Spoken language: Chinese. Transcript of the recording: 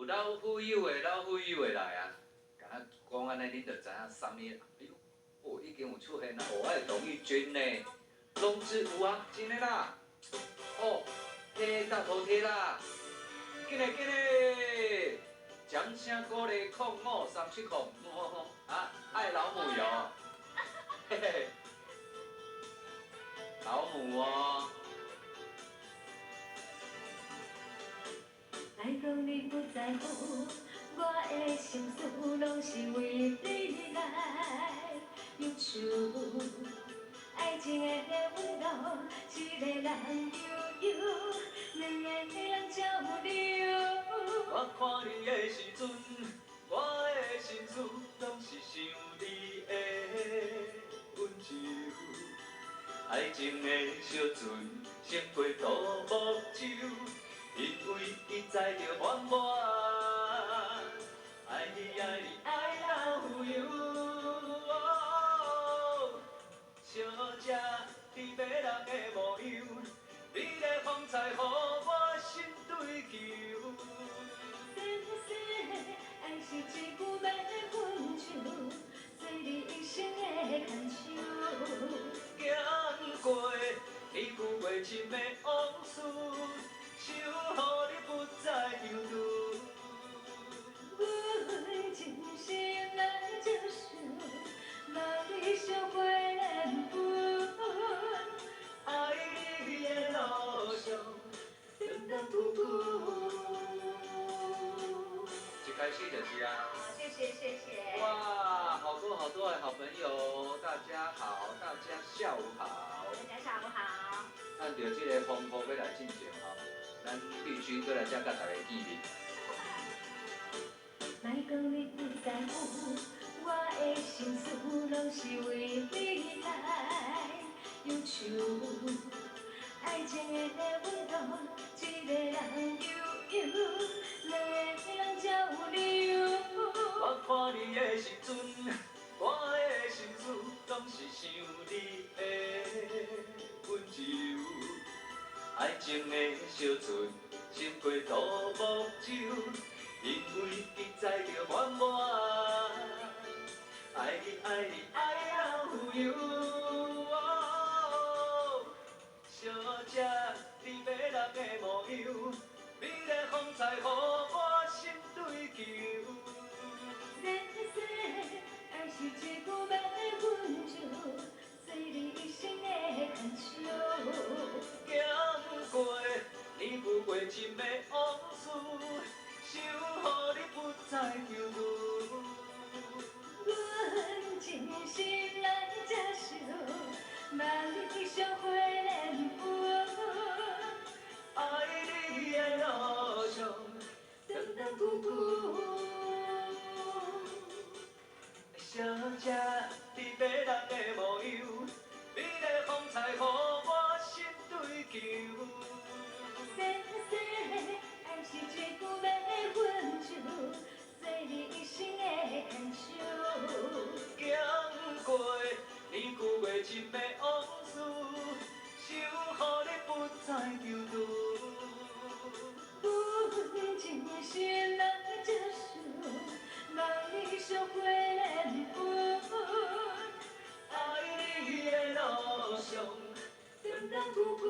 老虎友的老虎友的来啊！甲咱讲安尼，恁就知影啥物？哎呦，哦，已经有出现啦！哦，还董玉娟呢，拢之有啊，真的啦！哦，摕大头贴啦，紧嘞紧嘞！掌声鼓励053705，啊，爱老母哟，嘿嘿，老母哦。爱讲你不在乎，我的心思拢是为你来忧愁。爱情的温度，一个人悠悠，两个人交流。我看你的时阵，我的心思拢是想你的温柔。爱情的小船，胜过独木舟，因为伊知着满满。爱你爱你爱到富有，小姐你要人的模样，你的风采予我心对求。爱是一句要分手，做你一生的牵手。行过你旧过深的往事，想予你不再丢丢。阮真心来接受，望你烧花莲分。爱你的路上，等等不顾。一开始就是啊。谢谢谢谢。哇，好多好多的好朋友，大家好，大家下午好。大家下午好。按照这个风波要来进行吼，咱必须过来才甲大家见面。莫讲你不在乎，我的心思拢是为你来忧愁。爱情的温度，一个人悠悠，两个人交流。我看你的时阵，我的心思拢是想你的温柔。爱情的小船，胜过独木舟，因为伊知着满满。爱你爱你爱到富有，小姐你要人的模样，你的风采予我心对求。爱是一句要分手，做你一生的牵手。行过你旧过深的往事，想予你不再丢丢。阮真心来接受，望你烧花莲分。爱你的路上，等等不顾。小姐，你要人的模样，你的风采予我心对求。爱是一句要分手，做你一生的牵手。行过你旧过深的往事，想予你不再丢丢。阮真心来接受，望你烧花莲分。爱你的路上，等等不顾。